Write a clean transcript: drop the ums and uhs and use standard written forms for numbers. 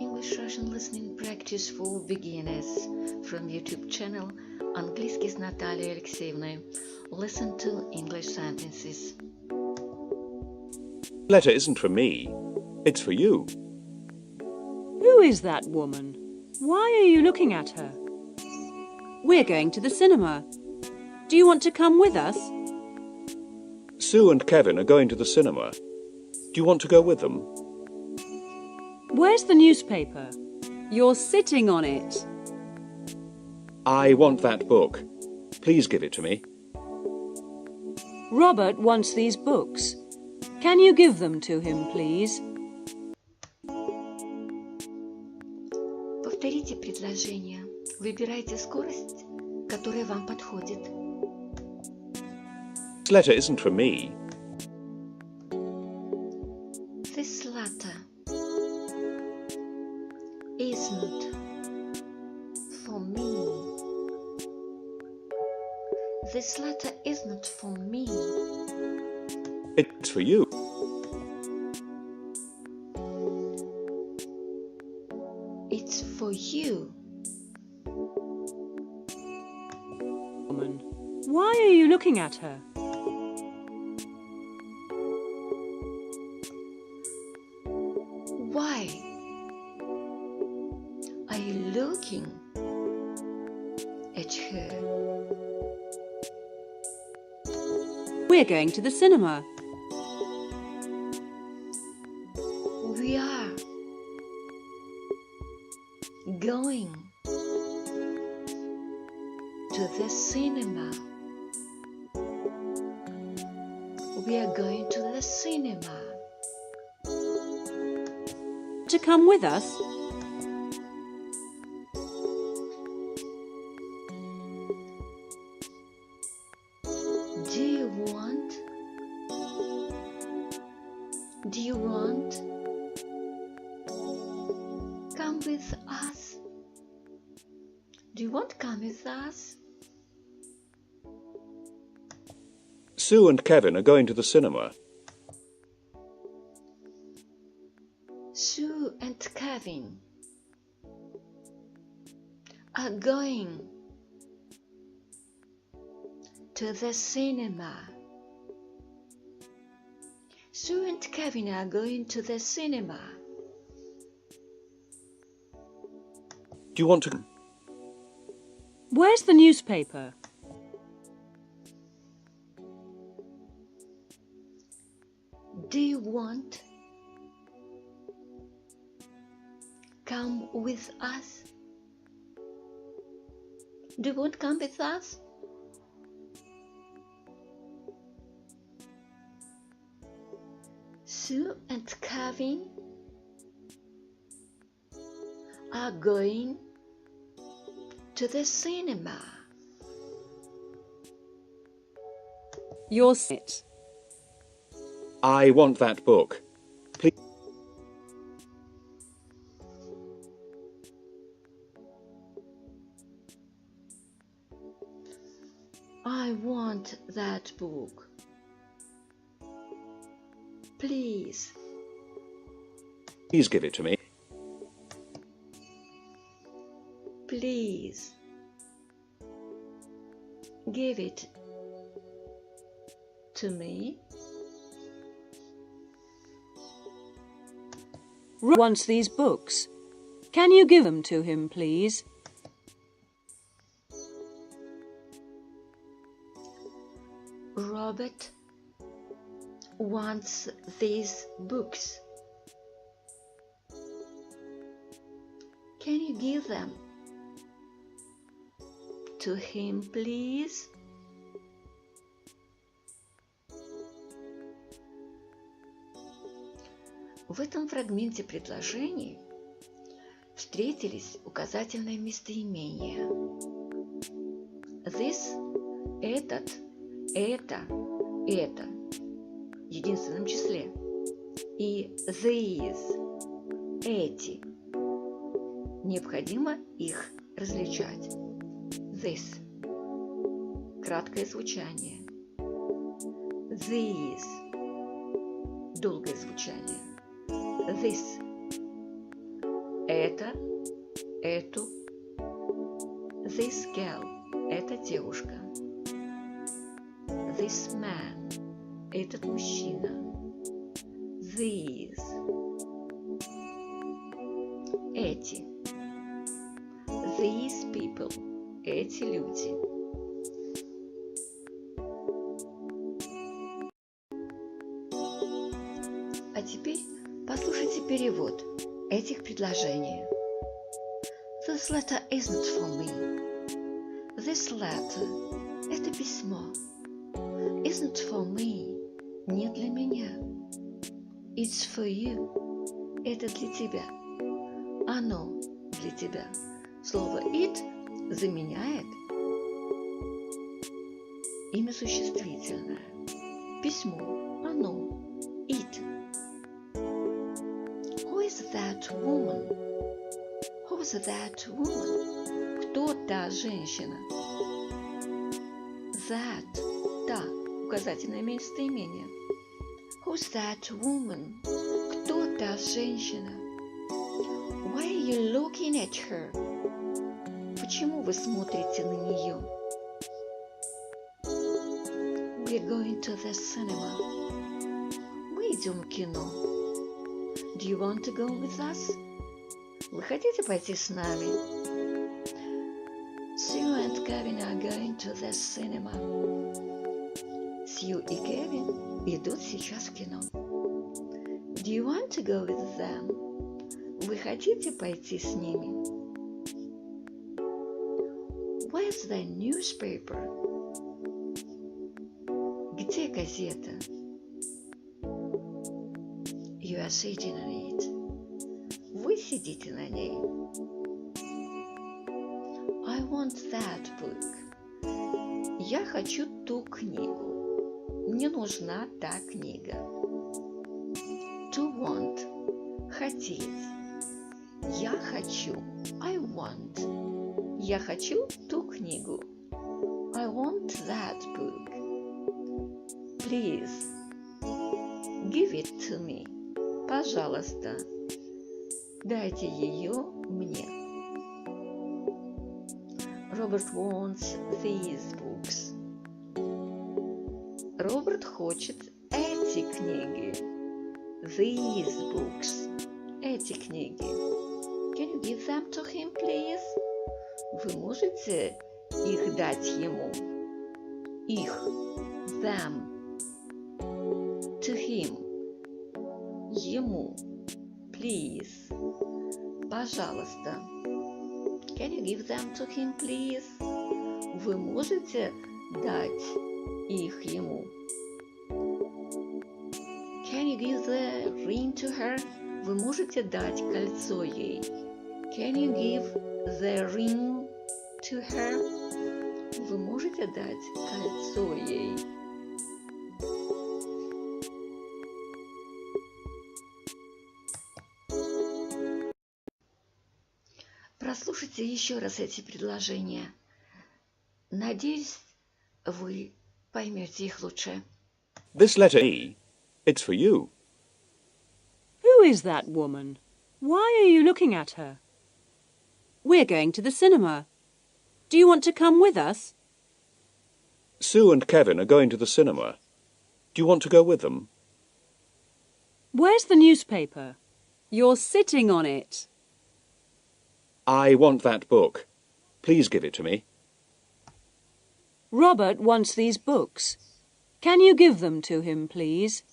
English-Russian listening practice for beginners from YouTube channel Английский с Натальей Алексеевной. Listen to English sentences. Letter isn't for me, it's for you. Who is that woman? Why are you looking at her? We're going to the cinema. Do you want to come with us? Sue and Kevin are going to the cinema. Do you want to go with them? Where's the newspaper? You're sitting on it. I want that book. Please give it to me. Robert wants these books. Can you give them to him, please? Повторите предложение. Выбирайте скорость, которая вам подходит. This letter isn't for me. This letter isn't for me. This letter isn't for me. It's for you. It's for you. Woman, why are you looking at her? Why are you looking at her? We're going to the cinema. We are going to the cinema. We are going to the cinema. To come with us? Do you want? Do you want? Come with us. Do you want to come with us? Sue and Kevin are going to the cinema. Sue and Kevin are going to the cinema. Sue and Kevin are going to the cinema. Do you want to? Where's the newspaper? Do you want? Come with us? Do you want to come with us? Sue and Kevin are going to the cinema. You're sit. I want that book. Please. I want that book. Please. Please give it to me. Please. Give it to me. Robert wants these books. Can you give them to him, please? Robert wants these books. Can you give them to him, please? В этом фрагменте предложений встретились указательные местоимения. This, этот, это, в единственном числе. И these, эти. Необходимо их различать. This, краткое звучание. These, долгое звучание. This, это, эту. This girl – это девушка. This man – этот мужчина. These – эти. These people – эти люди. А теперь послушайте перевод этих предложений. This letter isn't for me. This letter – это письмо. Isn't for me – не для меня. It's for you – это для тебя. Оно для тебя. Слово it заменяет имя существительное. Письмо, оно, it. Who is that woman? Who's that woman? Кто та женщина? That, та, указательное местоимение. Who's that woman? Кто та женщина? Why are you looking at her? Почему вы смотрите на нее? We're going to the cinema. Мы идем в кино. Do you want to go with us? Вы хотите пойти с нами? Sue and Kevin are going to the cinema. Сью и Кевин идут сейчас в кино. Do you want to go with them? Вы хотите пойти с ними? Where's the newspaper? Где газета? You are sitting on it. Вы сидите на ней. I want that book. Я хочу ту книгу. Мне нужна та книга. To want. Хотеть. Я хочу. I want. Я хочу ту книгу. I want that book. Please. Give it to me. Пожалуйста. Дайте ее мне. Robert wants these books. Роберт хочет эти книги. These books. Эти книги. Can you give them to him, please? Вы можете их дать ему? Их. Them. To him. Ему. Please. Пожалуйста. Can you give them to him, please? Вы можете дать их ему? Can you give the ring to her? Вы можете дать кольцо ей? Can you give the ring to her? Вы можете дать кольцо ей? Прослушайте еще раз эти предложения. Надеюсь, вы поймете их лучше. This letter E, it's for you. Who is that woman? Why are you looking at her? We're going to the cinema. Do you want to come with us? Sue and Kevin are going to the cinema. Do you want to go with them? Where's the newspaper? You're sitting on it. I want that book. Please give it to me. Robert wants these books. Can you give them to him, please?